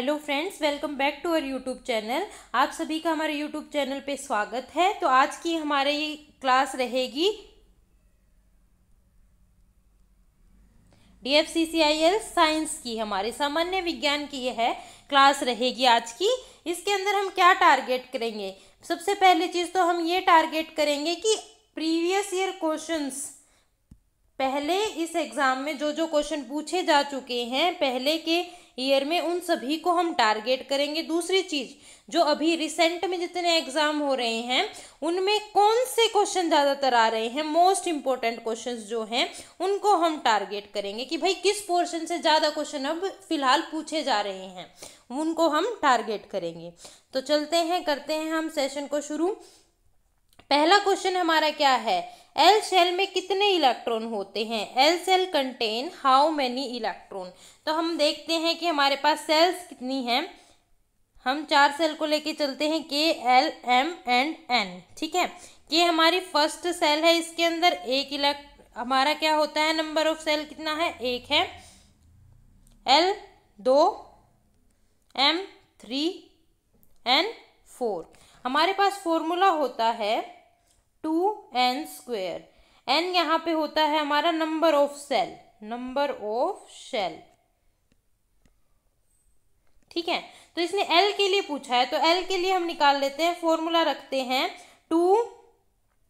Hello friends, welcome back to our YouTube channel. आप सभी का हमारे यूट्यूब चैनल पे स्वागत है। तो आज की हमारी क्लास रहेगी DFCCIL साइंस की, हमारे सामान्य विज्ञान की यह क्लास रहेगी आज की। इसके अंदर हम क्या टारगेट करेंगे? सबसे पहली चीज़ तो हम ये टारगेट करेंगे कि प्रीवियस ईयर क्वेश्चंस, पहले इस एग्ज़ाम में जो जो क्वेश्चन पूछे जा चुके हैं पहले के ईयर में, उन सभी को हम टारगेट करेंगे। दूसरी चीज़, जो अभी रिसेंट में जितने एग्ज़ाम हो रहे हैं उनमें कौन से क्वेश्चन ज़्यादातर आ रहे हैं, मोस्ट इंपॉर्टेंट क्वेश्चंस जो हैं उनको हम टारगेट करेंगे कि भाई किस पोर्शन से ज़्यादा क्वेश्चन अब फिलहाल पूछे जा रहे हैं, उनको हम टारगेट करेंगे। तो चलते हैं, करते हैं हम सेशन को शुरू। पहला क्वेश्चन हमारा क्या है? एल शेल में कितने इलेक्ट्रॉन होते हैं? L shell contain how many electron. तो हम देखते हैं कि हमारे पास सेल्स कितनी हैं। हम 4 सेल को लेके चलते हैं, के, एल, एम एंड एन। ठीक है, के हमारी फर्स्ट सेल है, इसके अंदर एक हमारा क्या होता है, नंबर ऑफ सेल कितना है? 1 है। L 2, M 3, N 4। हमारे पास फॉर्मूला होता है 2n²। n यहाँ पे होता है हमारा number of cell, number of shell. ठीक है, तो इसने l के लिए पूछा है, तो l के लिए हम निकाल लेते हैं, फॉर्मूला रखते हैं 2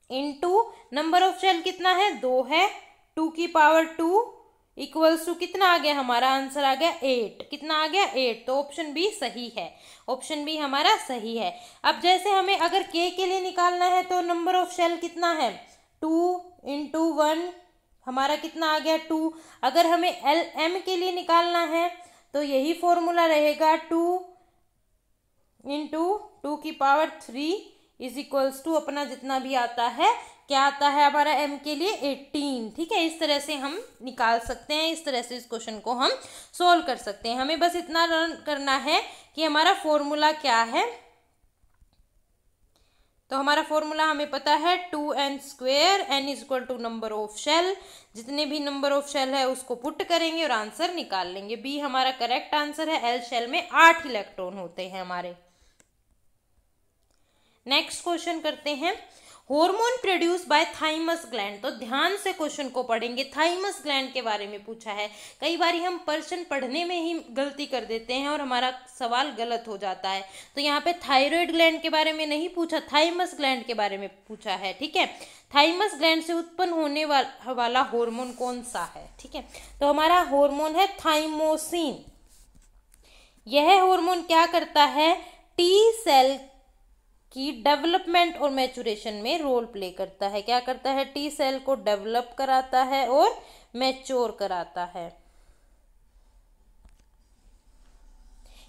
इंटू नंबर ऑफ शेल कितना है? 2 है। 2 की पावर 2 इक्वल्स टू कितना आ गया? हमारा आंसर आ गया 8। कितना आ गया? 8। तो ऑप्शन बी सही है, ऑप्शन बी हमारा सही है। अब जैसे हमें अगर के लिए निकालना है तो नंबर ऑफ शेल कितना है? 2 इंटू 1, हमारा कितना आ गया? 2। अगर हमें एल एम के लिए निकालना है तो यही फॉर्मूला रहेगा 2 इंटू 2 की पावर 3 इज इक्वल्स टू अपना जितना भी आता है, क्या आता है हमारा m के लिए? 18। ठीक है, इस तरह से हम निकाल सकते हैं, इस तरह से इस क्वेश्चन को हम सोल्व कर सकते हैं। हमें बस इतना लर्न करना है कि हमारा फॉर्मूला क्या है। तो हमारा फॉर्मूला हमें पता है 2n², n is equal to number of shell. जितने भी नंबर ऑफ शेल है उसको पुट करेंगे और आंसर निकाल लेंगे। बी हमारा करेक्ट आंसर है। एल शेल में 8 इलेक्ट्रॉन होते हैं हमारे। नेक्स्ट क्वेश्चन करते हैं, hormone produce by thymus gland. तो ध्यान से क्वेश्चन को पढ़ेंगे, थाइमस ग्लैंड के बारे में पूछा है। कई बार हम पर्सन पढ़ने में ही गलती कर देते हैं और हमारा सवाल गलत हो जाता है। तो यहाँ पे थायराइड ग्लैंड के बारे में नहीं पूछा, थाइमस ग्लैंड के बारे में पूछा है। ठीक है, थाइमस ग्लैंड से उत्पन्न होने वाला हार्मोन कौन सा है? ठीक है, तो हमारा हार्मोन है थाइमोसिन। यह हार्मोन क्या करता है? टी सेल की डेवलपमेंट और मैचुरेशन में रोल प्ले करता है। क्या करता है? टी सेल को डेवलप कराता है और मैच्योर कराता है।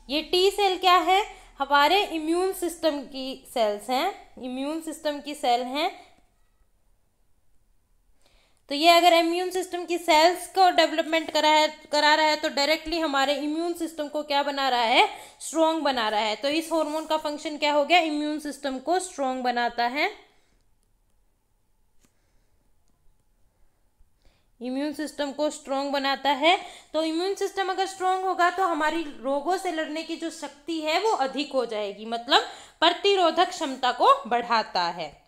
ये टी सेल क्या है? हमारे इम्यून सिस्टम की सेल्स हैं, इम्यून सिस्टम की सेल हैं। तो ये अगर इम्यून सिस्टम की सेल्स को डेवलपमेंट करा रहा है तो डायरेक्टली हमारे इम्यून सिस्टम को क्या बना रहा है? स्ट्रॉन्ग बना रहा है। तो इस हार्मोन का फंक्शन क्या हो गया? इम्यून सिस्टम को स्ट्रॉन्ग बनाता है। इम्यून सिस्टम को स्ट्रॉन्ग बनाता है। तो इम्यून सिस्टम अगर स्ट्रॉन्ग होगा तो हमारी रोगों से लड़ने की जो शक्ति है वो अधिक हो जाएगी, मतलब प्रतिरोधक क्षमता को बढ़ाता है।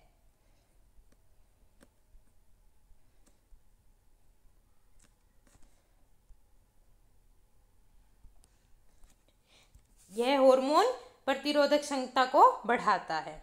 यह हार्मोन प्रतिरोधक क्षमता को बढ़ाता है।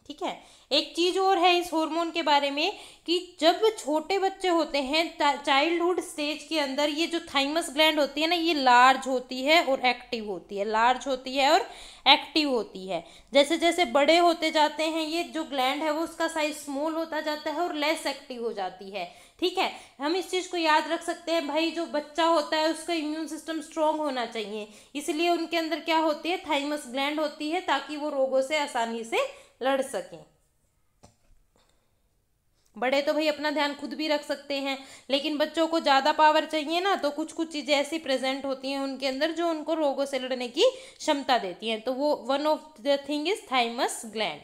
ठीक है, एक चीज और है इस हार्मोन के बारे में कि जब छोटे बच्चे होते हैं चाइल्डहुड स्टेज के अंदर, ये जो थाइमस ग्लैंड होती है ना, ये लार्ज होती है और एक्टिव होती है, लार्ज होती है और एक्टिव होती है। जैसे जैसे बड़े होते जाते हैं ये जो ग्लैंड है वो उसका साइज स्मॉल होता जाता है और लेस एक्टिव हो जाती है। ठीक है, हम इस चीज़ को याद रख सकते हैं, भाई जो बच्चा होता है उसका इम्यून सिस्टम स्ट्रांग होना चाहिए, इसलिए उनके अंदर क्या होती है? थाइमस ग्लैंड होती है, ताकि वो रोगों से आसानी से लड़ सकें। बड़े तो भाई अपना ध्यान खुद भी रख सकते हैं, लेकिन बच्चों को ज़्यादा पावर चाहिए ना, तो कुछ कुछ चीज़ें ऐसी प्रेजेंट होती हैं उनके अंदर जो उनको रोगों से लड़ने की क्षमता देती हैं। तो वो one of the thing is thymus gland.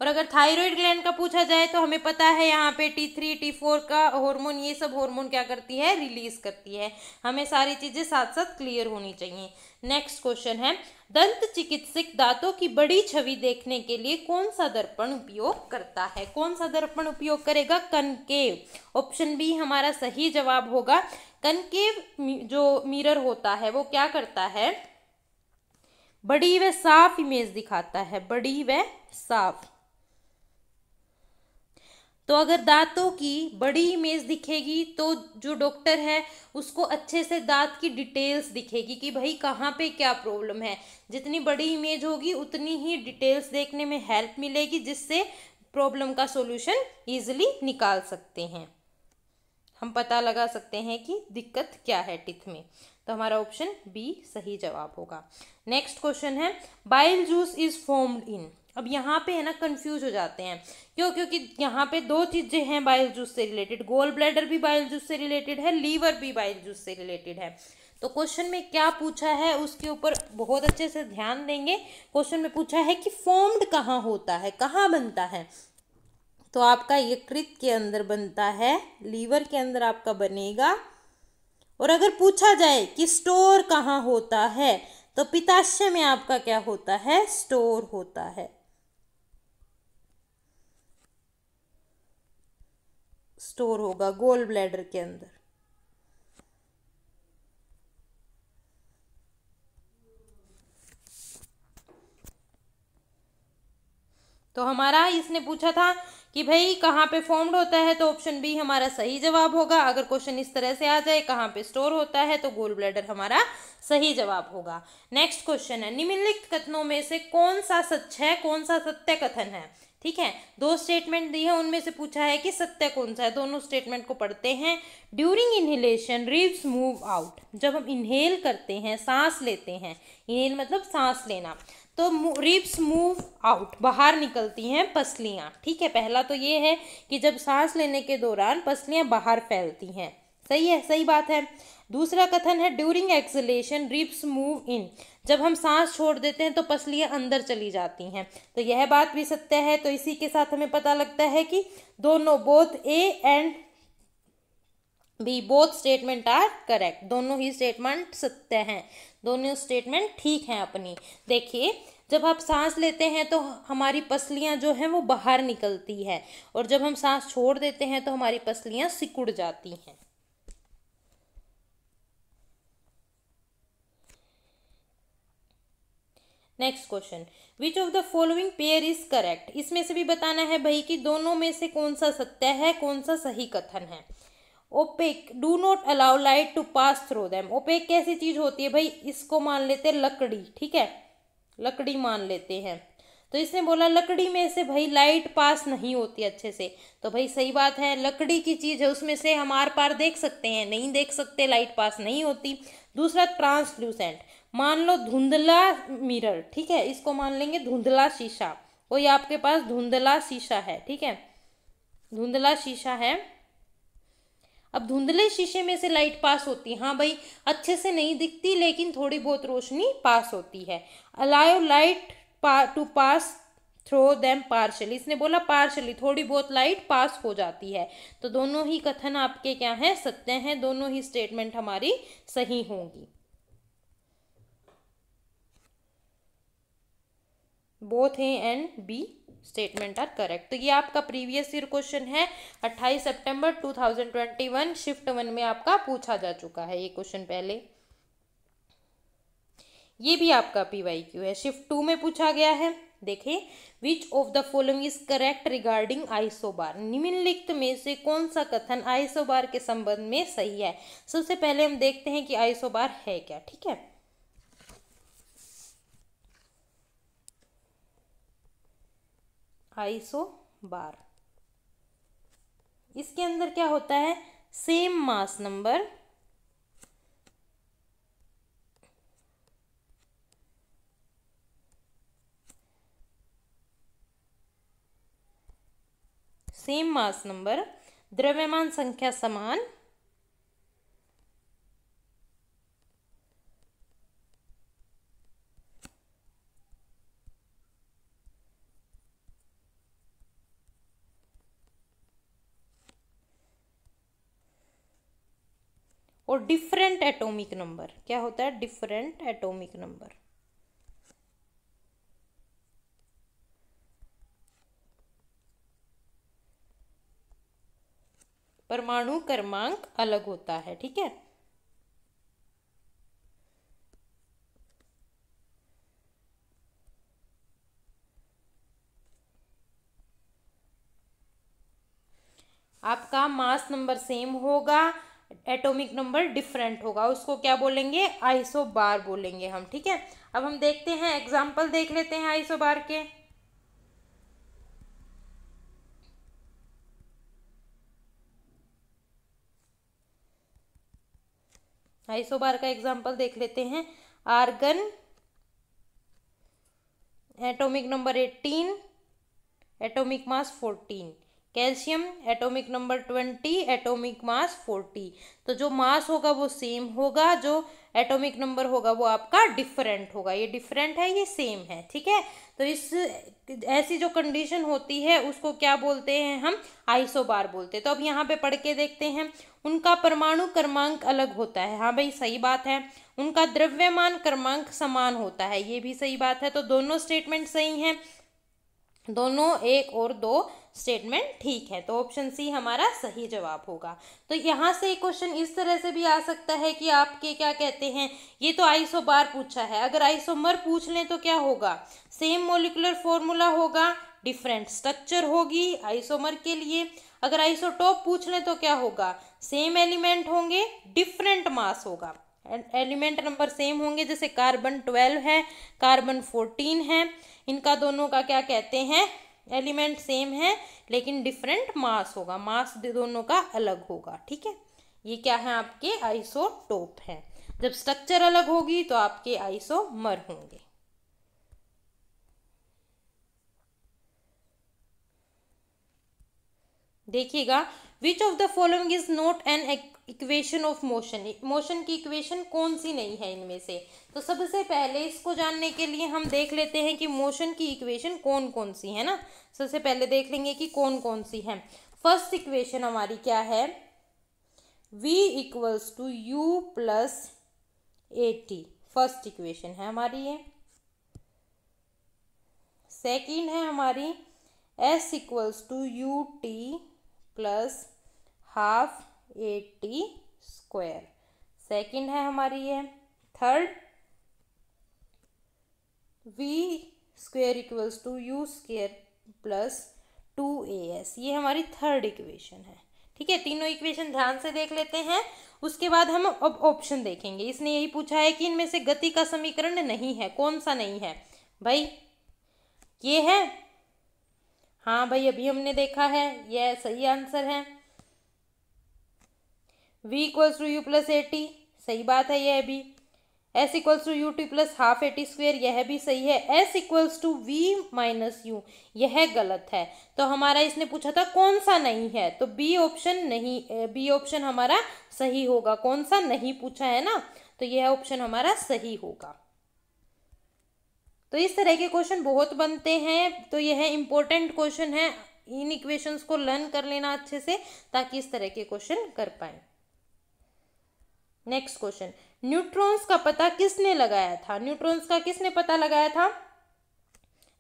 और अगर थायराइड ग्लैंड का पूछा जाए तो हमें पता है यहाँ पे T3 T4 का हार्मोन, ये सब हार्मोन क्या करती है, रिलीज करती है। हमें सारी चीजें साथ साथ क्लियर होनी चाहिए। नेक्स्ट क्वेश्चन है, दंत चिकित्सक दांतों की बड़ी छवि देखने के लिए कौन सा दर्पण उपयोग करता है? कौन सा दर्पण उपयोग करेगा? कनकेव। ऑप्शन बी हमारा सही जवाब होगा। कनकेव जो मिरर होता है वो क्या करता है, बड़ी व साफ इमेज दिखाता है, बड़ी व साफ। तो अगर दांतों की बड़ी इमेज दिखेगी तो जो डॉक्टर है उसको अच्छे से दांत की डिटेल्स दिखेगी कि भाई कहाँ पे क्या प्रॉब्लम है। जितनी बड़ी इमेज होगी उतनी ही डिटेल्स देखने में हेल्प मिलेगी, जिससे प्रॉब्लम का सॉल्यूशन इजीली निकाल सकते हैं, हम पता लगा सकते हैं कि दिक्कत क्या है टिथ में। तो हमारा ऑप्शन बी सही जवाब होगा। नेक्स्ट क्वेश्चन है, bile juice is formed in. अब यहाँ पे है ना कंफ्यूज हो जाते हैं, क्यों? क्योंकि यहाँ पे दो चीजें हैं बाइल जूस से रिलेटेड, गोल ब्लैडर भी बाइल जूस से रिलेटेड है, लीवर भी बाइल जूस से रिलेटेड है। तो क्वेश्चन में क्या पूछा है उसके ऊपर बहुत अच्छे से ध्यान देंगे। क्वेश्चन में पूछा है कि फॉर्म्ड कहाँ होता है, कहाँ बनता है? तो आपका यकृत के अंदर बनता है, लीवर के अंदर आपका बनेगा। और अगर पूछा जाए कि स्टोर कहाँ होता है तो पित्ताशय में आपका क्या होता है, स्टोर होता है, स्टोर होगा गोल ब्लैडर के अंदर। तो हमारा इसने पूछा था कि भाई कहाँ पे फॉर्म्ड होता है, तो ऑप्शन बी हमारा सही जवाब होगा। अगर क्वेश्चन इस तरह से आ जाए कहाँ पे स्टोर होता है तो गोल ब्लैडर हमारा सही जवाब होगा। नेक्स्ट क्वेश्चन है, निम्नलिखित कथनों में से कौन सा सच है, कौन सा सत्य कथन है? ठीक है, दो स्टेटमेंट दी है, उनमें से पूछा है कि सत्य कौन सा है। दोनों स्टेटमेंट को पढ़ते हैं। During inhalation ribs move out. जब हम इनहेल करते हैं, सांस लेते हैं, इनहेल मतलब सांस लेना, तो रिब्स मूव आउट, बाहर निकलती हैं पसलियां। ठीक है, पहला तो ये है कि जब सांस लेने के दौरान पसलियां बाहर फैलती हैं, सही है, सही बात है। दूसरा कथन है, during acceleration ribs move in. जब हम सांस छोड़ देते हैं तो पसलियां अंदर चली जाती हैं, तो यह बात भी सत्य है। तो इसी के साथ हमें पता लगता है कि दोनों, both A and B, both statement are correct. दोनों ही स्टेटमेंट सत्य हैं, दोनों स्टेटमेंट ठीक हैं अपनी। देखिए, जब आप सांस लेते हैं तो हमारी पसलियां जो हैं वो बाहर निकलती है, और जब हम सांस छोड़ देते हैं तो हमारी पसलियां सिकुड़ जाती हैं। Next question, which of the following pair is correct. इसमें से भी बताना है भाई कि दोनों में से कौन सा सत्य है, कौन सा सही कथन है। Opaque, do not allow light to pass through them. Opaque कैसी चीज होती है भाई, इसको मान लेते हैं लकड़ी, ठीक है, लकड़ी मान लेते हैं। तो इसने बोला लकड़ी में से भाई लाइट पास नहीं होती अच्छे से, तो भाई सही बात है, लकड़ी की चीज है, उसमें से हम आर पार देख सकते हैं, नहीं देख सकते, लाइट पास नहीं होती। दूसरा ट्रांसल्यूसेंट, मान लो धुंधला मिरर, ठीक है, इसको मान लेंगे धुंधला शीशा। कोई आपके पास धुंधला शीशा है, ठीक है, धुंधला शीशा है। अब धुंधले शीशे में से लाइट पास होती है, हाँ भाई, अच्छे से नहीं दिखती लेकिन थोड़ी बहुत रोशनी पास होती है। Allow light to pass through them partially, इसने बोला पार्शली, थोड़ी बहुत लाइट पास हो जाती है। तो दोनों ही कथन आपके क्या हैं, सत्य हैं, दोनों ही स्टेटमेंट हमारी सही होंगी। Both A and B statement are correct. तो ये आपका प्रीवियस ईयर क्वेश्चन है, 28 सितंबर 2021 शिफ्ट 1 में आपका पूछा जा चुका है ये क्वेश्चन पहले। ये भी आपका PYQ है, शिफ्ट 2 में पूछा गया है। देखिए, विच of the following is correct regarding isobar. निम्नलिखित में से कौन सा कथन आइसोबार के संबंध में सही है। सबसे पहले हम देखते हैं कि आइसोबार है क्या, ठीक है। आइसोबार, इसके अंदर क्या होता है, same mass number, same mass number, द्रव्यमान संख्या समान, और डिफरेंट एटॉमिक नंबर। क्या होता है? Different atomic number. परमाणु क्रमांक अलग होता है, ठीक है। आपका मास नंबर सेम होगा, एटॉमिक नंबर डिफरेंट होगा, उसको क्या बोलेंगे? आइसोबार बोलेंगे हम, ठीक है। अब हम देखते हैं, एग्जाम्पल देख लेते हैं आइसोबार के। आइसोबार का एग्जाम्पल देख लेते हैं। Argon atomic number 18, atomic mass 14। Calcium atomic number 20, atomic mass 40। तो जो मास होगा वो सेम होगा, जो एटॉमिक नंबर होगा वो आपका डिफरेंट होगा। ये डिफरेंट है, ये सेम है, ठीक है। तो इस ऐसी जो कंडीशन होती है उसको क्या बोलते हैं? हम आइसोबार बोलते हैं। तो अब यहाँ पे पढ़ के देखते हैं। उनका परमाणु क्रमांक अलग होता है, हाँ भाई सही बात है। उनका द्रव्यमान क्रमांक समान होता है, ये भी सही बात है। तो दोनों स्टेटमेंट सही हैं, दोनों एक और दो स्टेटमेंट ठीक है। तो ऑप्शन सी हमारा सही जवाब होगा। तो यहाँ से क्वेश्चन इस तरह से भी आ सकता है कि आपके क्या कहते हैं, ये तो आइसोबार पूछा है, अगर आइसोमर पूछ लें तो क्या होगा? सेम मोलिकुलर फॉर्मूला होगा, डिफरेंट स्ट्रक्चर होगी आइसोमर के लिए। अगर आइसोटोप पूछ लें तो क्या होगा? सेम एलिमेंट होंगे, डिफरेंट मास होगा। एलिमेंट नंबर सेम होंगे, जैसे कार्बन 12 है, कार्बन 14 है, इनका दोनों का क्या कहते हैं? एलिमेंट सेम है लेकिन डिफरेंट मास होगा, मास दोनों का अलग होगा, ठीक है। ये क्या है? आपके आइसोटोप है। जब स्ट्रक्चर अलग होगी तो आपके आइसोमर होंगे। देखिएगा, विच of the following is not an equation of motion. Motion की इक्वेशन कौन सी नहीं है इनमें से? तो सबसे पहले इसको जानने के लिए हम देख लेते हैं कि मोशन की इक्वेशन कौन कौन सी है ना। सबसे पहले देख लेंगे कि कौन कौन सी है। फर्स्ट इक्वेशन हमारी क्या है? v equals to u plus a t, first equation है हमारी ये। सेकेंड है हमारी s equals to u t plus half a t square, second है हमारी ये। Third v square equals to u square plus 2as, ये हमारी थर्ड इक्वेशन है, ठीक है। तीनों इक्वेशन ध्यान से देख लेते हैं, उसके बाद हम अब ऑप्शन देखेंगे। इसने यही पूछा है कि इनमें से गति का समीकरण नहीं है, कौन सा नहीं है भाई? ये है, हाँ भाई अभी हमने देखा है, यह सही आंसर है। v equals to u plus a t, सही बात है यह भी। s equals to u t plus half a t square, यह भी सही है। s equals to v minus u, यह गलत है। तो हमारा इसने पूछा था कौन सा नहीं है, तो बी ऑप्शन नहीं, बी ऑप्शन हमारा सही होगा। कौन सा नहीं पूछा है ना, तो यह ऑप्शन हमारा सही होगा। तो इस तरह के क्वेश्चन बहुत बनते हैं, तो यह इंपॉर्टेंट क्वेश्चन है। इन इक्वेशंस को लर्न कर लेना अच्छे से, ताकि इस तरह के क्वेश्चन कर पाए। नेक्स्ट क्वेश्चन, न्यूट्रॉन्स का पता किसने लगाया था? न्यूट्रॉन्स का किसने पता लगाया था?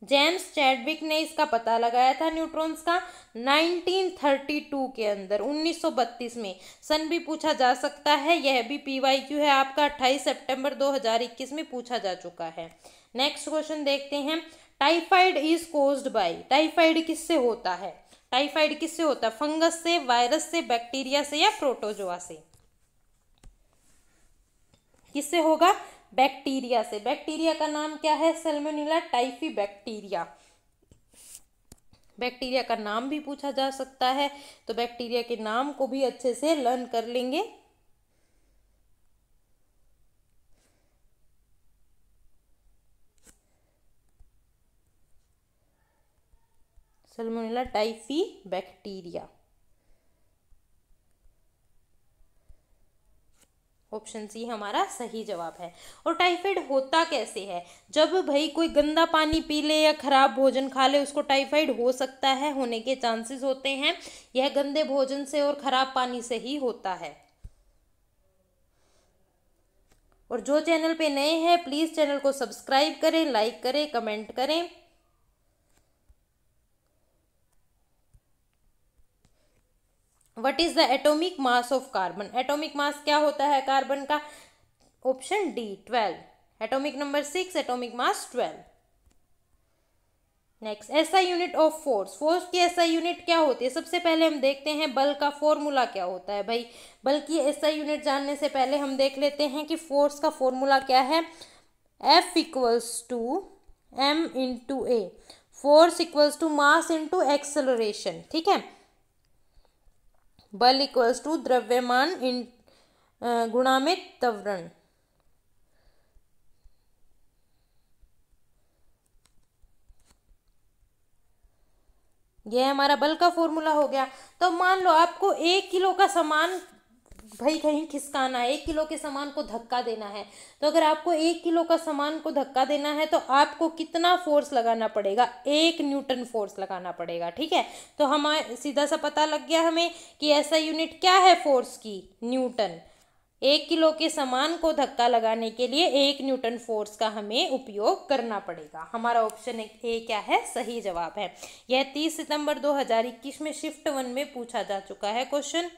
जेम्स चैडविक ने इसका पता लगाया था न्यूट्रॉन्स का 1932 के अंदर, 1932 में। सन भी पूछा जा सकता है, यह भी PYQ है आपका, 28 सितंबर 2021 में पूछा जा चुका है। नेक्स्ट क्वेश्चन देखते हैं, typhoid is caused by. Typhoid किससे होता है? टाइफाइड किससे होता है? फंगस से, वायरस से, बैक्टीरिया से या प्रोटोजोआ से? किससे होगा? बैक्टीरिया से। बैक्टीरिया का नाम क्या है? Salmonella typhi bacteria. बैक्टीरिया का नाम भी पूछा जा सकता है, तो बैक्टीरिया के नाम को भी अच्छे से लर्न कर लेंगे। Salmonella typhi bacteria, option C हमारा सही जवाब है। और टाइफाइड होता कैसे है? जब भाई कोई गंदा पानी पी ले या खराब भोजन खा ले, उसको टाइफाइड हो सकता है, होने के चांसेस होते हैं। यह गंदे भोजन से और खराब पानी से ही होता है। और जो चैनल पे नए हैं प्लीज़ चैनल को सब्सक्राइब करें, लाइक करें, कमेंट करें। What is the atomic mass of carbon? Atomic mass क्या होता है कार्बन का? Option D 12। Atomic number 6, atomic mass 12। Next, SI unit of force. Force की एसआई यूनिट क्या होती है? सबसे पहले हम देखते हैं बल का फॉर्मूला क्या होता है। भाई बल की एसआई यूनिट जानने से पहले हम देख लेते हैं कि फोर्स का फॉर्मूला क्या है। F equals to m into a. Force equals to mass into acceleration, ठीक है। बल इक्वल्स टू द्रव्यमान गुणा में त्वरण। यह हमारा बल का फॉर्मूला हो गया। तो मान लो आपको 1 किलो का सामान भाई कहीं खिसकाना है, 1 किलो के सामान को धक्का देना है। तो अगर आपको 1 किलो का सामान को धक्का देना है तो आपको कितना फोर्स लगाना पड़ेगा? 1 न्यूटन फोर्स लगाना पड़ेगा, ठीक है। तो हमें सीधा सा पता लग गया हमें कि ऐसा यूनिट क्या है फोर्स की, न्यूटन। 1 किलो के सामान को धक्का लगाने के लिए 1 न्यूटन फोर्स का हमें उपयोग करना पड़ेगा। हमारा ऑप्शन ए क्या है? सही जवाब है। यह 30 सितंबर 2021 में शिफ्ट 1 में पूछा जा चुका है क्वेश्चन।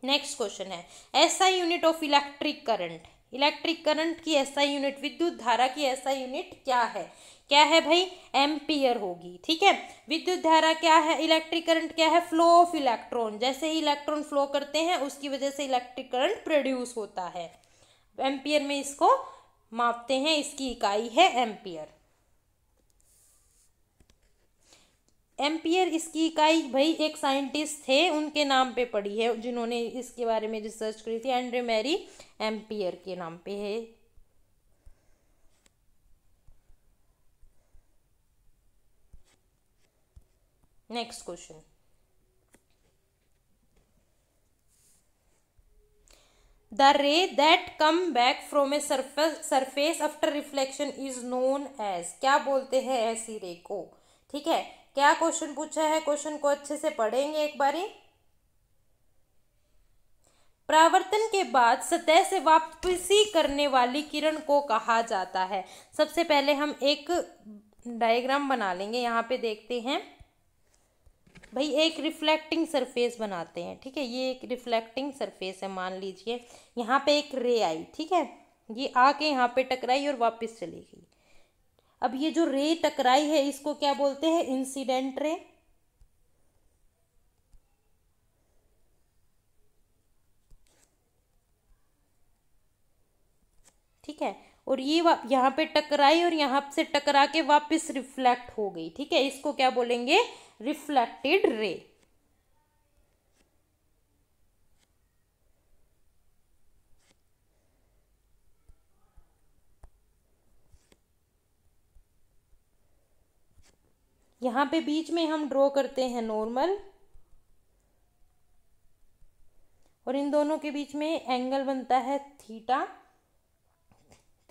नेक्स्ट क्वेश्चन है SI unit of electric current. Electric current की एसआई यूनिट, विद्युत धारा की एसआई यूनिट क्या है? क्या है भाई? एम्पियर होगी, ठीक है। विद्युत धारा क्या है? इलेक्ट्रिक करंट क्या है? Flow of electron. जैसे ही इलेक्ट्रॉन फ्लो करते हैं उसकी वजह से इलेक्ट्रिक करंट प्रोड्यूस होता है। एम्पियर में इसको मापते हैं, इसकी इकाई है एम्पियर। एम्पियर इसकी इकाई भाई एक साइंटिस्ट थे उनके नाम पे पड़ी है, जिन्होंने इसके बारे में रिसर्च करी थी। एंड्रे मैरी एम्पियर के नाम पे है। Next question, the ray that come back from a surface after reflection is known as. क्या बोलते हैं ऐसी रे को? ठीक है, क्या क्वेश्चन पूछा है? क्वेश्चन को अच्छे से पढ़ेंगे एक बारी। परावर्तन के बाद सतह से वापसी करने वाली किरण को कहा जाता है। सबसे पहले हम एक डायग्राम बना लेंगे, यहाँ पे देखते हैं भाई। एक रिफ्लेक्टिंग सरफेस बनाते हैं, ठीक है। ये एक रिफ्लेक्टिंग सरफेस है, मान लीजिए यहाँ पे एक रे आई, ठीक है। ये आके यहाँ पे टकराई और वापस चली गई। अब ये जो रे टकराई है इसको क्या बोलते हैं? Incident ray. ठीक है, और ये यहाँ पे टकराई और यहाँ से टकरा के वापस रिफ्लेक्ट हो गई, ठीक है। इसको क्या बोलेंगे? Reflected ray. यहाँ पे बीच में हम ड्रॉ करते हैं नॉर्मल, और इन दोनों के बीच में एंगल बनता है थीटा।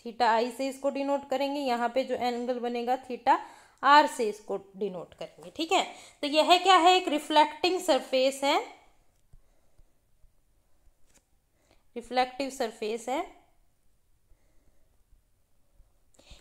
थीटा आई से इसको डिनोट करेंगे। यहाँ पे जो एंगल बनेगा थीटा आर से इसको डिनोट करेंगे, ठीक है। तो यह क्या है? एक रिफ्लेक्टिंग सरफेस है, रिफ्लेक्टिव सरफेस है।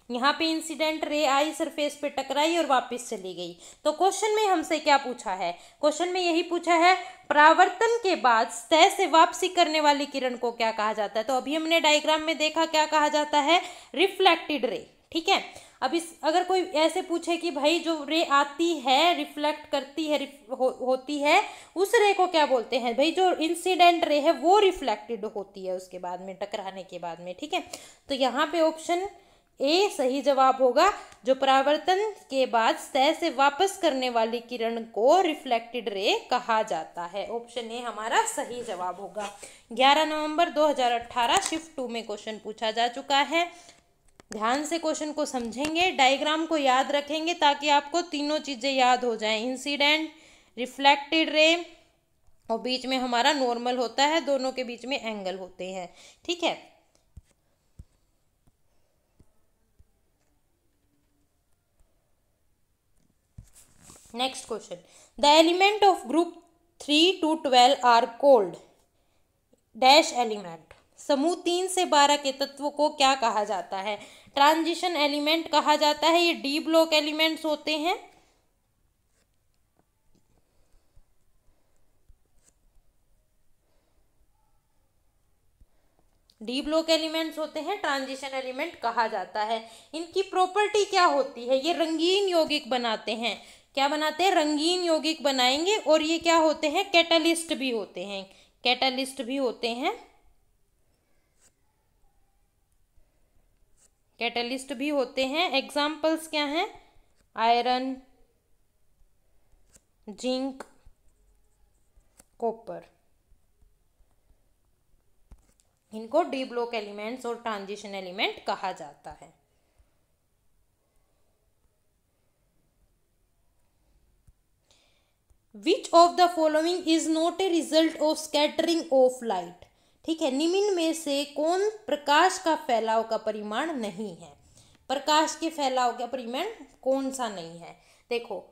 यहाँ पे इंसिडेंट रे आई, सरफेस पे टकराई और वापस चली गई। तो क्वेश्चन में हमसे क्या पूछा है? क्वेश्चन में यही पूछा है परावर्तन के बाद सतह से वापसी करने वाली किरण को क्या कहा जाता है। तो अभी हमने डायग्राम में देखा क्या कहा जाता है? रिफ्लेक्टेड रे, ठीक है। अब इस अगर कोई ऐसे पूछे कि भाई जो रे आती है, रिफ्लेक्ट करती है, होती है, उस रे को क्या बोलते हैं? भाई जो इंसिडेंट रे है वो रिफ्लेक्टेड होती है उसके बाद में, टकराने के बाद में, ठीक है। तो यहाँ पे ऑप्शन ए सही जवाब होगा। जो परावर्तन के बाद सतह से वापस करने वाली किरण को रिफ्लेक्टेड रे कहा जाता है। ऑप्शन ए हमारा सही जवाब होगा। 11 नवंबर 2018 शिफ्ट 2 में क्वेश्चन पूछा जा चुका है। ध्यान से क्वेश्चन को समझेंगे, डायग्राम को याद रखेंगे ताकि आपको तीनों चीजें याद हो जाएं। इंसिडेंट, रिफ्लेक्टेड रे और बीच में हमारा नॉर्मल होता है, दोनों के बीच में एंगल होते हैं, ठीक है। Next question, the element of group 3 to 12 are called. Dash element. समूह 3 से 12 के तत्वों को क्या कहा जाता है? ट्रांजिशन एलिमेंट कहा जाता है। ये डी ब्लॉक एलिमेंट्स होते हैं। डी ब्लॉक एलिमेंट्स होते हैं, ट्रांजिशन एलिमेंट कहा जाता है। इनकी प्रॉपर्टी क्या होती है? ये रंगीन यौगिक बनाते हैं। क्या बनाते हैं? रंगीन यौगिक बनाएंगे। और ये क्या होते हैं? कैटलिस्ट भी होते हैं। कैटलिस्ट भी होते हैं। कैटलिस्ट भी होते हैं। एग्जाम्पल्स क्या हैं? Iron, zinc, copper. इनको डी ब्लॉक एलिमेंट्स और ट्रांजिशन एलिमेंट कहा जाता है। विच of the following is not a result of scattering of light? ठीक है, निम्न में से कौन प्रकाश का फैलाव का परिमाण नहीं है? प्रकाश के फैलाव का परिमाण कौन सा नहीं है? देखो,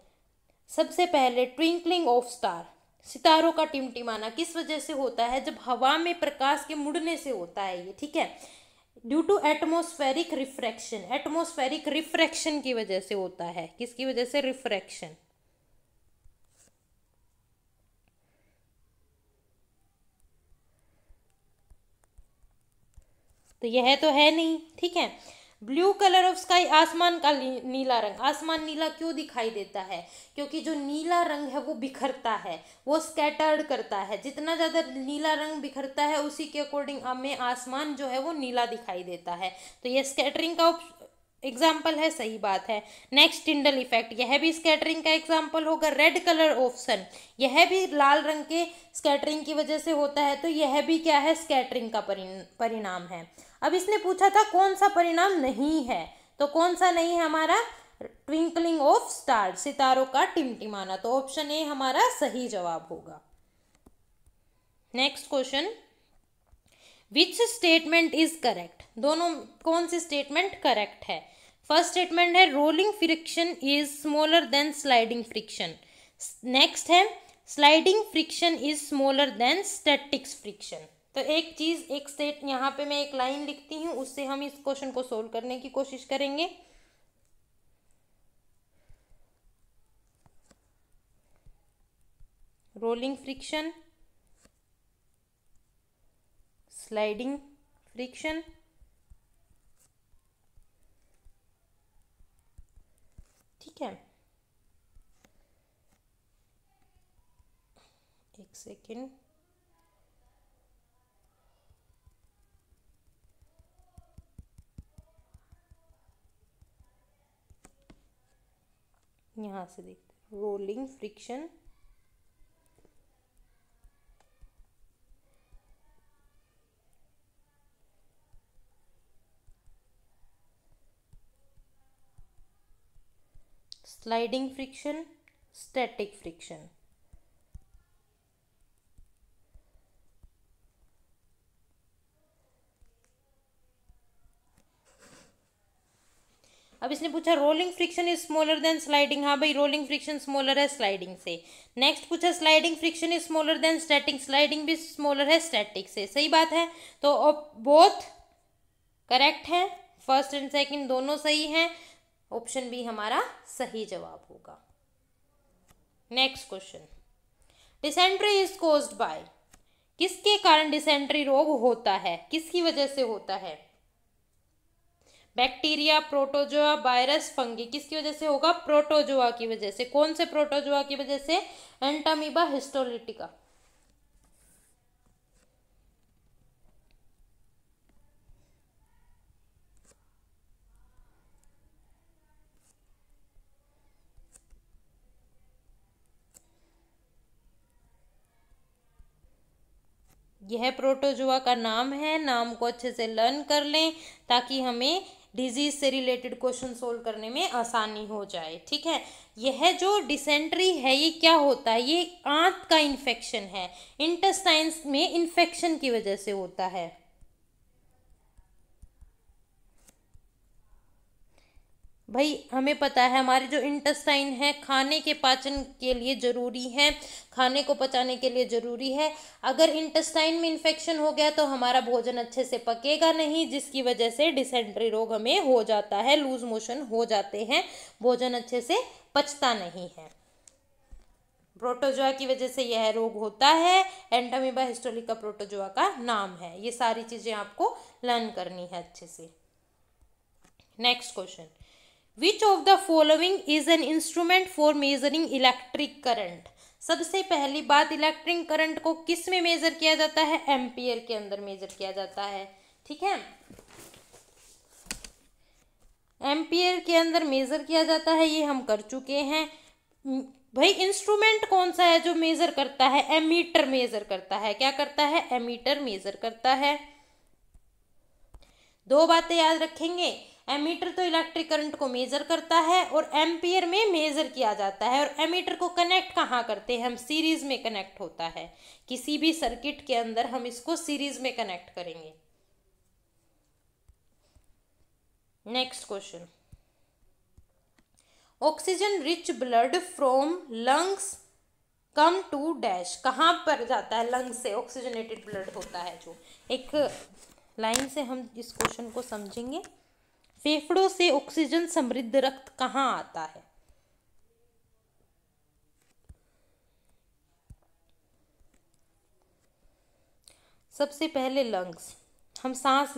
सबसे पहले ट्विंकलिंग ऑफ स्टार, सितारों का टिमटिमाना किस वजह से होता है? जब हवा में प्रकाश के मुड़ने से होता है ये। ठीक है, due to atmospheric refraction, atmospheric refraction की वजह से होता है। किसकी वजह से? रिफ्रैक्शन। तो यह तो है नहीं। ठीक है, ब्लू कलर ऑफ स्काई, आसमान का नीला रंग। आसमान नीला क्यों दिखाई देता है? क्योंकि जो नीला रंग है वो बिखरता है, वो स्कैटर्ड करता है। जितना ज़्यादा नीला रंग बिखरता है उसी के अकॉर्डिंग हमें आसमान जो है वो नीला दिखाई देता है। तो ये स्कैटरिंग का एग्जाम्पल है, सही बात है। नेक्स्ट, टिंडल इफेक्ट, यह भी स्कैटरिंग का एग्जाम्पल होगा। रेड कलर ऑफ सन, यह भी लाल रंग के स्कैटरिंग की वजह से होता है। तो यह भी क्या है? स्कैटरिंग का परिणाम है। अब इसने पूछा था कौन सा परिणाम नहीं है, तो कौन सा नहीं है हमारा? ट्विंकलिंग ऑफ स्टार, सितारों का टिमटिमाना। तो ऑप्शन ए हमारा सही जवाब होगा। Next question, which statement is correct? दोनों कौन सी स्टेटमेंट करेक्ट है? फर्स्ट स्टेटमेंट है rolling friction is smaller than sliding friction. Next है sliding friction is smaller than static friction. तो एक चीज, एक स्टेट, यहाँ पे मैं एक लाइन लिखती हूँ, उससे हम इस क्वेश्चन को सोल्व करने की कोशिश करेंगे। रोलिंग फ्रिक्शन, स्लाइडिंग फ्रिक्शन, ठीक है। एक सेकेंड, यहां से देखते हैं। Rolling friction, sliding friction, static friction. अब इसने पूछा rolling friction is smaller than sliding. हाँ भाई, रोलिंग फ्रिक्शन स्मॉलर है स्लाइडिंग से। नेक्स्ट पूछा sliding friction is smaller than static, sliding भी स्मॉलर है स्टैटिक से। सही बात है, तो बोथ करेक्ट है। फर्स्ट एंड सेकंड दोनों सही हैं। ऑप्शन बी हमारा सही जवाब होगा। Next question, dysentery is caused by, किसके कारण डिसेंट्री रोग होता है? किसकी वजह से होता है? Bacteria, protozoa, virus, fungi. किसकी वजह से होगा? प्रोटोजोआ की वजह से। कौन से प्रोटोजोआ की वजह से? Entamoeba histolytica. यह प्रोटोजोआ का नाम है। नाम को अच्छे से लर्न कर लें ताकि हमें डिजीज से रिलेटेड क्वेश्चन सोल्व करने में आसानी हो जाए। ठीक है, यह जो डिसेंट्री है ये क्या होता है? ये आंत का इन्फेक्शन है, इंटेस्टाइन्स में इन्फेक्शन की वजह से होता है। भाई हमें पता है हमारे जो इंटेस्टाइन है खाने के पाचन के लिए ज़रूरी है, खाने को पचाने के लिए ज़रूरी है। अगर इंटेस्टाइन में इन्फेक्शन हो गया तो हमारा भोजन अच्छे से पकेगा नहीं, जिसकी वजह से डिसेंट्री रोग हमें हो जाता है, लूज मोशन हो जाते हैं, भोजन अच्छे से पचता नहीं है। प्रोटोजोआ की वजह से यह रोग होता है। एंटामीबा हिस्टोलिका प्रोटोजोआ का नाम है। ये सारी चीज़ें आपको लर्न करनी है अच्छे से। Next question, which of the following is an instrument for measuring electric current. सबसे पहली बात, इलेक्ट्रिक करंट को किस में मेजर किया जाता है? एम्पियर के अंदर मेजर किया जाता है। ठीक है, एम्पियर के अंदर मेजर किया जाता है, ये हम कर चुके हैं। भाई इंस्ट्रूमेंट कौन सा है जो मेजर करता है? एमीटर मेजर करता है। क्या करता है? एमीटर मेजर करता है। दो बातें याद रखेंगे, एमीटर तो इलेक्ट्रिक करंट को मेजर करता है और एम्पियर में मेजर किया जाता है। और एमीटर को कनेक्ट कहाँ करते हैं हम? सीरीज में कनेक्ट होता है। किसी भी सर्किट के अंदर हम इसको सीरीज में कनेक्ट करेंगे। Next question, oxygen rich blood from lungs come to dash. कहाँ पर जाता है? लंग्स से ऑक्सीजनेटेड ब्लड होता है जो। एक लाइन से हम इस क्वेश्चन को समझेंगे। फेफड़ों से ऑक्सीजन समृद्ध रक्त कहाँ आता है? सबसे पहले लंग्स, हम सांस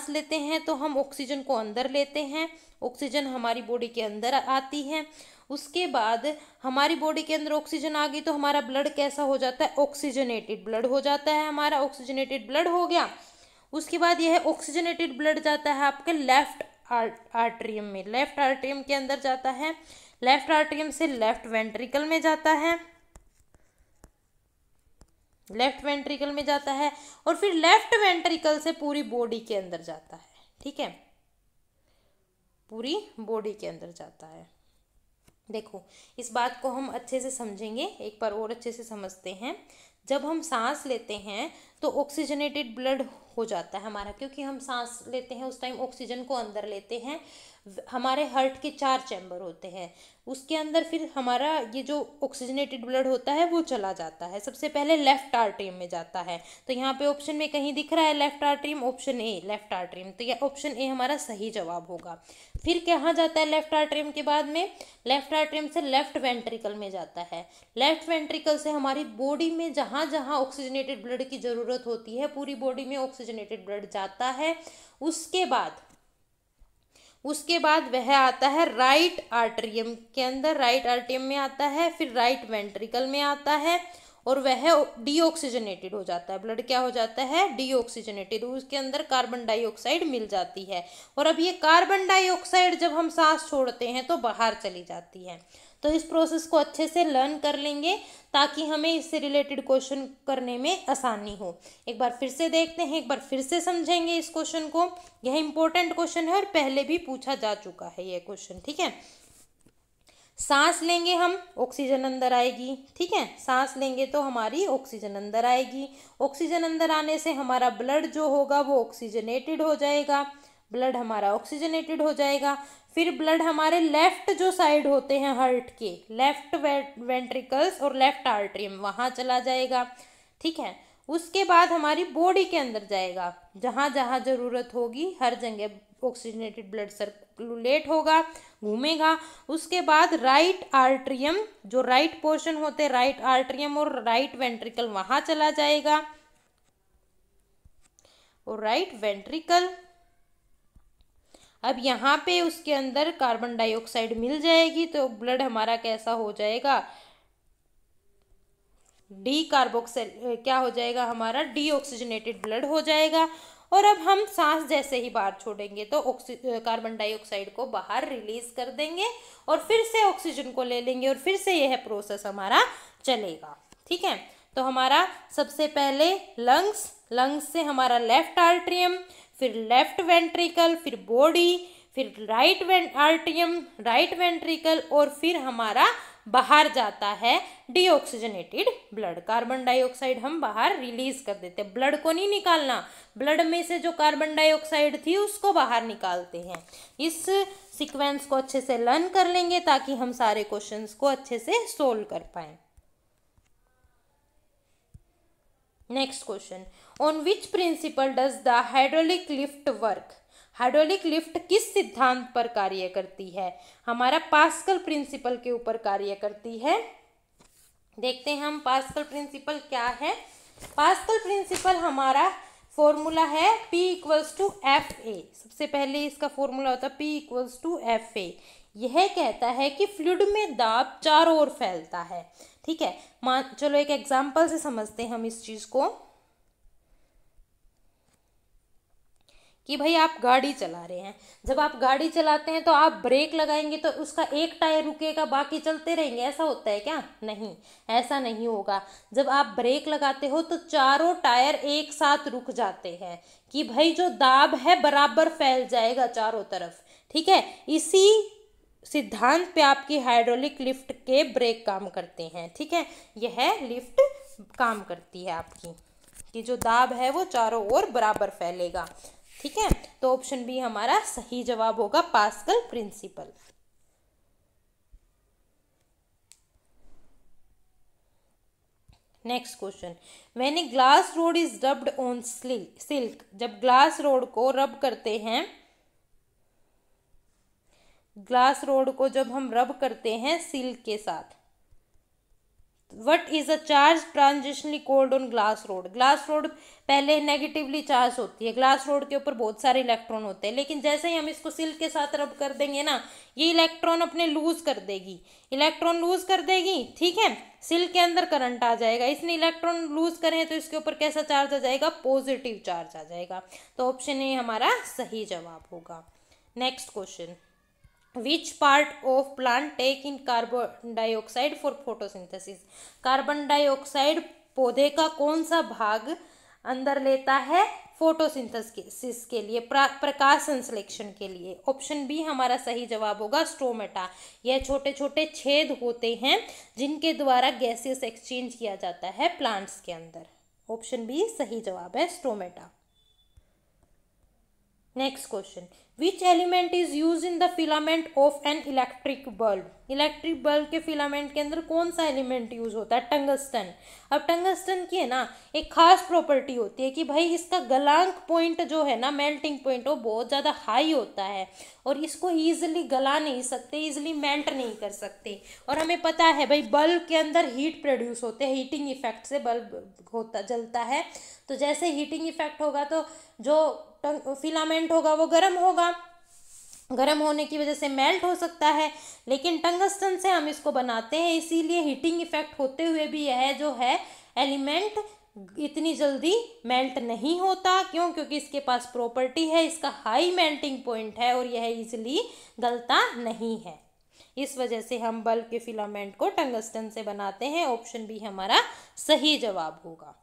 लेते हैं तो हम ऑक्सीजन को अंदर लेते हैं, ऑक्सीजन हमारी बॉडी के अंदर आती है। उसके बाद हमारी बॉडी के अंदर ऑक्सीजन आ गई तो हमारा ब्लड कैसा हो जाता है? ऑक्सीजनेटेड ब्लड हो जाता है। हमारा ऑक्सीजनेटेड ब्लड हो गया। उसके बाद यह ऑक्सीजनेटेड ब्लड जाता है आपके लेफ्ट आर्टरियम में। लेफ्ट आर्टरियम के अंदर जाता है, लेफ्ट आर्टरियम से लेफ्ट वेंट्रिकल में जाता है, लेफ्ट वेंट्रिकल में जाता है और फिर लेफ्ट वेंट्रिकल से पूरी बॉडी के अंदर जाता है। ठीक है, पूरी बॉडी के अंदर जाता है। देखो इस बात को हम अच्छे से समझेंगे, एक बार और अच्छे से समझते हैं। जब हम सांस लेते हैं तो ऑक्सीजनेटेड ब्लड हो जाता है हमारा, क्योंकि हम सांस लेते हैं उस टाइम ऑक्सीजन को अंदर लेते हैं। हमारे हार्ट के 4 चैम्बर होते हैं, उसके अंदर फिर हमारा ये जो ऑक्सीजनेटेड ब्लड होता है वो चला जाता है। सबसे पहले लेफ्ट आर्टरियम में जाता है, तो यहाँ पे ऑप्शन में कहीं दिख रहा है left atrium, option A left atrium, तो यह ऑप्शन ए हमारा सही जवाब होगा। फिर कहाँ जाता है लेफ्ट आर्टरियम के बाद में? लेफ्ट आर्टरियम से लेफ्ट वेंट्रिकल में जाता है। लेफ्ट वेंट्रिकल से हमारी बॉडी में जहाँ जहाँ ऑक्सीजनेटेड ब्लड की ज़रूरत होती है पूरी बॉडी में ऑक्सीजनेटेड ब्लड जाता है। उसके बाद वह आता है राइट आर्टरियम के अंदर, राइट आर्टरियम में आता है, फिर राइट वेंट्रिकल में आता है और वह डीऑक्सीजनेटेड हो जाता है। ब्लड क्या हो जाता है? डीऑक्सीजनेटेड। उसके अंदर कार्बन डाइऑक्साइड मिल जाती है और अब ये कार्बन डाइऑक्साइड जब हम सांस छोड़ते हैं तो बाहर चली जाती है। तो इस प्रोसेस को अच्छे से लर्न कर लेंगे ताकि हमें इससे रिलेटेड क्वेश्चन करने में आसानी हो। एक बार फिर से देखते हैं, एक बार फिर से समझेंगे इस क्वेश्चन को। यह इंपॉर्टेंट क्वेश्चन है और पहले भी पूछा जा चुका है यह क्वेश्चन। ठीक है, सांस लेंगे हम, ऑक्सीजन अंदर आएगी। ठीक है, सांस लेंगे तो हमारी ऑक्सीजन अंदर आएगी। ऑक्सीजन अंदर आने से हमारा ब्लड जो होगा वो ऑक्सीजनेटेड हो जाएगा, ब्लड हमारा ऑक्सीजनेटेड हो जाएगा। फिर ब्लड हमारे लेफ्ट जो साइड होते हैं हार्ट के, लेफ्ट वेंट्रिकल्स और लेफ्ट आर्टरियम, वहाँ चला जाएगा। ठीक है, उसके बाद हमारी बॉडी के अंदर जाएगा, जहाँ जहाँ ज़रूरत होगी हर जगह ऑक्सीजनेटेड ब्लड सर्कुलेट होगा, घूमेगा। उसके बाद राइट आर्टरियम, जो राइट पोर्शन होते हैं, राइट आर्टरियम और राइट वेंट्रिकल, वहाँ चला जाएगा और राइट वेंट्रिकल। अब यहाँ पे उसके अंदर कार्बन डाइऑक्साइड मिल जाएगी तो ब्लड हमारा कैसा हो जाएगा? क्या हो जाएगा हमारा? डीऑक्सीजनेटेड ब्लड हो जाएगा। और अब हम सांस जैसे ही बाहर छोड़ेंगे तो कार्बन डाइऑक्साइड को बाहर रिलीज कर देंगे और फिर से ऑक्सीजन को ले लेंगे और फिर से यह प्रोसेस हमारा चलेगा। ठीक है, तो हमारा सबसे पहले लंग्स से हमारा लेफ्ट आर्टरियम, फिर लेफ्ट वेंट्रिकल, फिर बॉडी, फिर राइट आर्टरियम, राइट वेंट्रिकल और फिर हमारा बाहर जाता है डीऑक्सीजनेटेड ब्लड। कार्बन डाइऑक्साइड हम बाहर रिलीज कर देते हैं, ब्लड को नहीं निकालना, ब्लड में से जो कार्बन डाइऑक्साइड थी उसको बाहर निकालते हैं। इस सीक्वेंस को अच्छे से लर्न कर लेंगे ताकि हम सारे क्वेश्चंस को अच्छे से सोल्व कर पाए। Next question, on which principle does the hydraulic lift work? Hydraulic lift किस सिद्धांत पर कार्य करती है? हमारा पास्कल प्रिंसिपल के ऊपर कार्य करती है। देखते हैं हम पास्कल प्रिंसिपल क्या है। पास्कल प्रिंसिपल हमारा फॉर्मूला है P equals to F A. सबसे पहले इसका फॉर्मूला होता है P equals to F A. यह कहता है कि फ्लूइड में दाब चारों ओर फैलता है। ठीक है, चलो एक एग्जांपल से समझते हैं हम इस चीज को कि भाई आप गाड़ी चला रहे हैं। जब आप गाड़ी चलाते हैं तो आप ब्रेक लगाएंगे तो उसका एक टायर रुकेगा, बाकी चलते रहेंगे, ऐसा होता है क्या? नहीं, ऐसा नहीं होगा। जब आप ब्रेक लगाते हो तो चारों टायर एक साथ रुक जाते हैं कि भाई जो दाब है बराबर फैल जाएगा चारों तरफ। ठीक है, इसी सिद्धांत पे आपकी हाइड्रोलिक लिफ्ट के ब्रेक काम करते हैं। ठीक है, यह लिफ्ट काम करती है आपकी कि जो दाब है वो चारों ओर बराबर फैलेगा। ठीक है, तो ऑप्शन बी हमारा सही जवाब होगा, Pascal principle. Next question, when a glass rod is rubbed on silk, जब ग्लास रोड को रब करते हैं, ग्लास रोड को जब हम रब करते हैं सिल्क के साथ, what is a charge transitionally cold on glass rod? Glass rod पहले नेगेटिवली चार्ज होती है, ग्लास रोड के ऊपर बहुत सारे इलेक्ट्रॉन होते हैं, लेकिन जैसे ही हम इसको सिल्क के साथ रब कर देंगे ना, ये इलेक्ट्रॉन अपने लूज कर देगी, इलेक्ट्रॉन लूज कर देगी। ठीक है, सिल्क के अंदर करंट आ जाएगा, इसने इलेक्ट्रॉन लूज करें तो इसके ऊपर कैसा चार्ज आ जाएगा? पॉजिटिव चार्ज आ जाएगा। तो ऑप्शन ए हमारा सही जवाब होगा। Next question, Which part of plant take in carbon dioxide for photosynthesis? Carbon dioxide पौधे का कौन सा भाग अंदर लेता है फोटोसिंथेसिस के लिए, प्रकाश संश्लेषण के लिए? ऑप्शन बी हमारा सही जवाब होगा, स्ट्रोमेटा। यह छोटे छोटे छेद होते हैं जिनके द्वारा गैसियस एक्सचेंज किया जाता है प्लांट्स के अंदर। ऑप्शन बी सही जवाब है, stromata. Next question, which element is use in the filament of an electric bulb? Electric bulb के फिलामेंट के अंदर कौन सा एलिमेंट यूज होता है? टंगस्टन। अब टंगस्टन की है ना एक खास प्रॉपर्टी होती है कि भाई इसका गलांक पॉइंट जो है ना, मेल्टिंग पॉइंट, वो बहुत ज़्यादा हाई होता है और इसको ईजिली गला नहीं सकते, ईजिली मेल्ट नहीं कर सकते। और हमें पता है भाई बल्ब के अंदर हीट प्रोड्यूस होते हैं, हीटिंग इफेक्ट से बल्ब होता जलता है। तो जैसे हीटिंग इफेक्ट होगा तो जो फिलामेंट होगा वो गर्म होगा, गर्म होने की वजह से मेल्ट हो सकता है, लेकिन टंगस्टन से हम इसको बनाते हैं, इसीलिए हीटिंग इफेक्ट होते हुए भी यह जो है एलिमेंट इतनी जल्दी मेल्ट नहीं होता। क्यों? क्योंकि इसके पास प्रॉपर्टी है, इसका हाई मेल्टिंग पॉइंट है और यह इजीली गलता नहीं है। इस वजह से हम बल्ब के फिलामेंट को टंगस्टन से बनाते हैं। ऑप्शन बी हमारा सही जवाब होगा।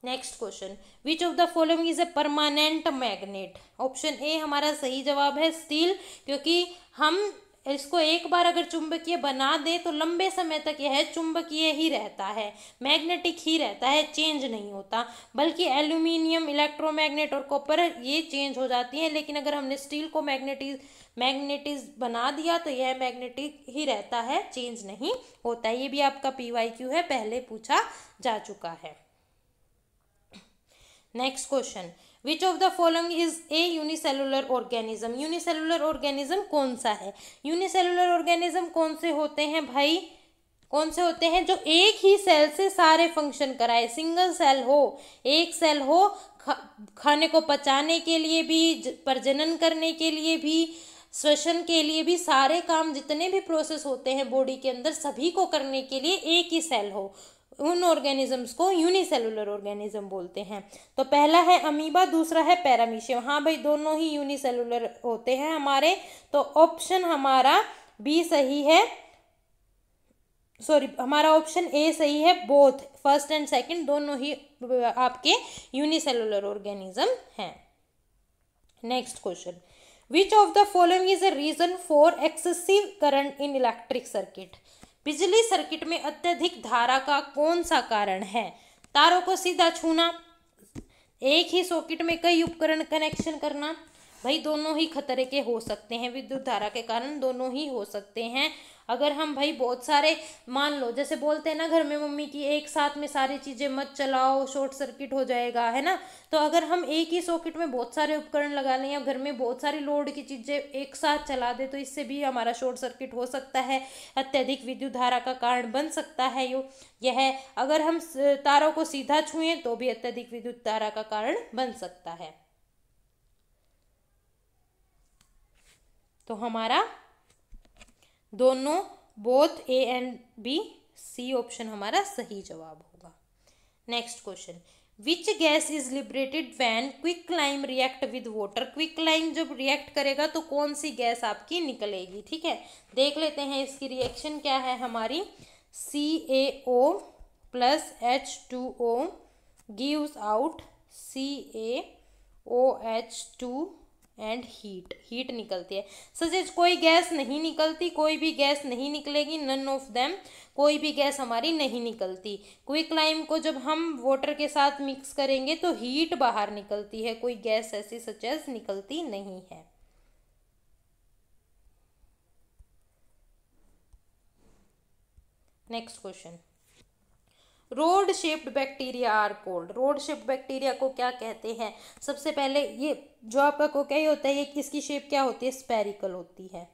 Next question, which of the following is a permanent magnet? Option A हमारा सही जवाब है, स्टील, क्योंकि हम इसको एक बार अगर चुंबकीय बना दे तो लंबे समय तक यह चुंबकीय ही रहता है, मैग्नेटिक ही रहता है, चेंज नहीं होता। बल्कि एल्यूमिनियम, इलेक्ट्रोमैग्नेट और कॉपर ये चेंज हो जाती हैं, लेकिन अगर हमने स्टील को मैग्नेटिज बना दिया तो यह मैग्नेटिक ही रहता है, चेंज नहीं होता। ये भी आपका PYQ है, पहले पूछा जा चुका है। Next question, which of the following is a unicellular organism? Unicellular organism कौन सा है? यूनिसेलुलर ऑर्गेनिज्म कौन से होते हैं भाई? कौन से होते हैं? जो एक ही सेल से सारे फंक्शन कराए, सिंगल सेल हो, एक सेल हो, खाने को पचाने के लिए भी, प्रजनन करने के लिए भी, श्वसन के लिए भी, सारे काम जितने भी प्रोसेस होते हैं बॉडी के अंदर सभी को करने के लिए एक ही सेल हो, उन ऑर्गेनिजम्स को यूनिसेलुलर ऑर्गेनिज्म बोलते हैं। तो पहला है अमीबा, दूसरा है पैरामीशियम। हाँ भाई, दोनों ही यूनिसेलुलर होते हैं हमारे, तो ऑप्शन हमारा बी सही है, सॉरी हमारा ऑप्शन ए सही है। बोथ फर्स्ट एंड सेकंड दोनों ही आपके यूनिसेलुलर ऑर्गेनिज्म हैं। Next question, which of the following is a reason for excessive current in electric circuit. बिजली सर्किट में अत्यधिक धारा का कौन सा कारण है? तारों को सीधा छूना, एक ही सॉकेट में कई उपकरण कनेक्शन करना। भाई दोनों ही खतरे के हो सकते हैं, विद्युत धारा के कारण दोनों ही हो सकते हैं। अगर हम भाई बहुत सारे, मान लो जैसे बोलते हैं ना घर में मम्मी की, एक साथ में सारी चीजें मत चलाओ, शॉर्ट सर्किट हो जाएगा, है ना। तो अगर हम एक ही सॉकेट में बहुत सारे उपकरण लगा लें या घर में बहुत सारी लोड की चीजें एक साथ चला दे तो इससे भी हमारा शॉर्ट सर्किट हो सकता है, अत्यधिक विद्युत धारा का कारण बन सकता है। यह अगर हम तारों को सीधा छुएं तो भी अत्यधिक विद्युत धारा का कारण बन सकता है। तो हमारा दोनों both A and B, C option हमारा सही जवाब होगा। Next question, which gas is liberated when quicklime react with water. Quicklime जब रिएक्ट करेगा तो कौन सी गैस आपकी निकलेगी? ठीक है, देख लेते हैं इसकी रिएक्शन क्या है हमारी। CaO plus H2O gives out CaOH2 and heat निकलती है। सजेज कोई गैस नहीं निकलती, कोई भी गैस नहीं निकलेगी, नन ऑफ देम, कोई भी गैस हमारी नहीं निकलती। क्विकलाइम को जब हम वाटर के साथ मिक्स करेंगे तो हीट बाहर निकलती है, कोई गैस ऐसी सजेज निकलती नहीं है। Next question, rod shaped bacteria are called. Rod shaped bacteria को क्या कहते हैं? सबसे पहले ये जो आपका कोकाई होता है, ये इसकी शेप क्या होती है? स्पेरिकल होती है।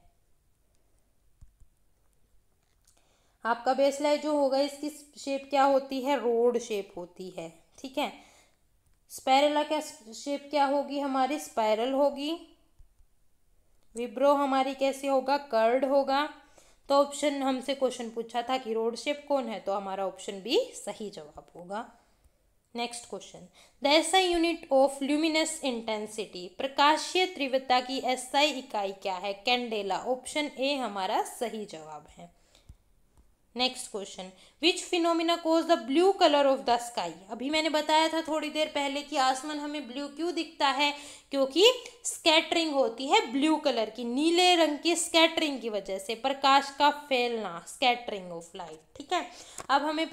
आपका बेसलाइन जो होगा इसकी शेप क्या होती है? रोड शेप होती है। ठीक है, स्पाइरला क्या शेप क्या होगी हमारी? स्पाइरल होगी। विब्रो हमारी कैसे होगा? कर्ड होगा। तो ऑप्शन हमसे क्वेश्चन पूछा था कि रोड शेप कौन है, तो हमारा ऑप्शन बी सही जवाब होगा। Next question, the SI unit of luminous intensity. प्रकाशीय तीव्रता की एसआई इकाई क्या है? कैंडेला। ऑप्शन ए हमारा सही जवाब है। Next question, which phenomena cause the blue colour of the sky. अभी मैंने बताया था थोड़ी देर पहले कि आसमान हमें ब्लू क्यों दिखता है? क्योंकि स्कैटरिंग होती है ब्लू कलर की, नीले रंग की स्कैटरिंग की वजह से, प्रकाश का फैलना, स्कैटरिंग ऑफ लाइट। ठीक है, अब हमें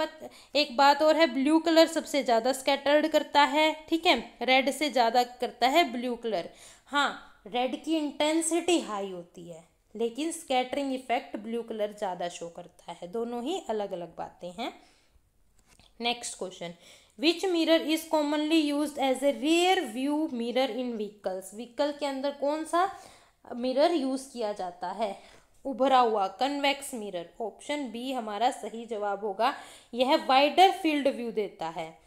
एक बात और है, ब्लू कलर सबसे ज्यादा स्कैटर्ड करता है। ठीक है, रेड से ज्यादा करता है ब्लू कलर। हाँ, रेड की इंटेंसिटी हाई होती है लेकिन स्कैटरिंग इफेक्ट ब्लू कलर ज़्यादा शो करता है। दोनों ही अलग अलग बातें हैं। Next question, which mirror is commonly used as a rear view mirror in vehicles. Vehicle के अंदर कौन सा मिरर यूज किया जाता है? उभरा हुआ, कन्वेक्स मिरर। ऑप्शन बी हमारा सही जवाब होगा। यह वाइडर फील्ड व्यू देता है।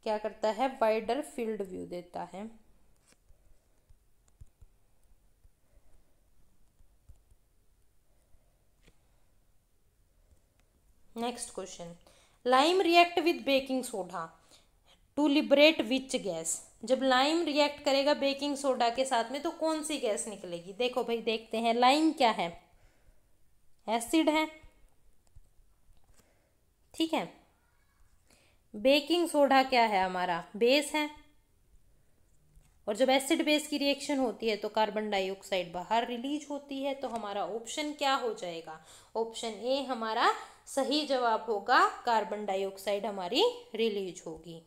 क्या करता है? वाइडर फील्ड व्यू देता है। Next question, lime react with baking soda to liberate which gas. जब लाइम रिएक्ट करेगा बेकिंग सोडा के साथ में तो कौन सी गैस निकलेगी? देखो भाई, देखते हैं। लाइम क्या है? एसिड है। ठीक है, बेकिंग सोडा क्या है हमारा? बेस है। और जब एसिड बेस की रिएक्शन होती है तो कार्बन डाइऑक्साइड बाहर रिलीज होती है। तो हमारा ऑप्शन क्या हो जाएगा? ऑप्शन ए हमारा सही जवाब होगा, कार्बन डाइऑक्साइड हमारी रिलीज होगी।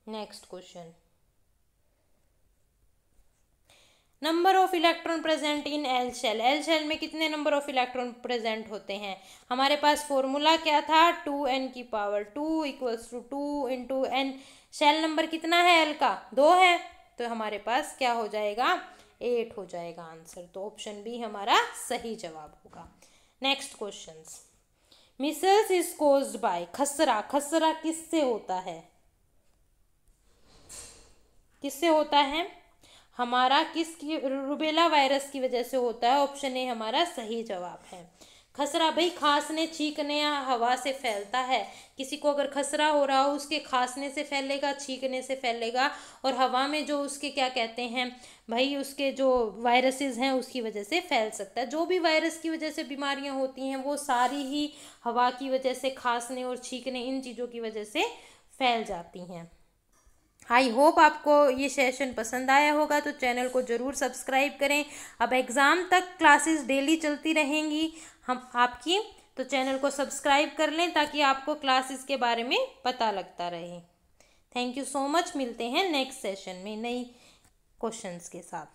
Next question, number of electron present in L shell. L shell में कितने नंबर ऑफ इलेक्ट्रॉन प्रेजेंट होते हैं? हमारे पास फॉर्मूला क्या था? 2n की power 2 equals to 2 into n। Shell number कितना है एल का? 2 है। तो हमारे पास क्या हो जाएगा? 8 हो जाएगा आंसर। तो ऑप्शन बी हमारा सही जवाब होगा। Next question, micelles is caused by. खसरा, खसरा किससे होता है? किससे होता है हमारा? किसकी? रूबेला वायरस की वजह से होता है। ऑप्शन ए हमारा सही जवाब है। खसरा भाई खांसने, छींकने या हवा से फैलता है। किसी को अगर खसरा हो रहा हो उसके खांसने से फैलेगा, छींकने से फैलेगा, और हवा में जो उसके क्या कहते हैं भाई, उसके जो वायरसेस हैं उसकी वजह से फैल सकता है। जो भी वायरस की वजह से बीमारियां होती हैं वो सारी ही हवा की वजह से, खांसने और छींकने, इन चीज़ों की वजह से फैल जाती हैं। आई होप आपको ये सेशन पसंद आया होगा, तो चैनल को ज़रूर सब्सक्राइब करें। अब एग्ज़ाम तक क्लासेस डेली चलती रहेंगी हम आपकी, तो चैनल को सब्सक्राइब कर लें ताकि आपको क्लासेस के बारे में पता लगता रहे। Thank you so much. मिलते हैं नेक्स्ट सेशन में नई क्वेश्चंस के साथ।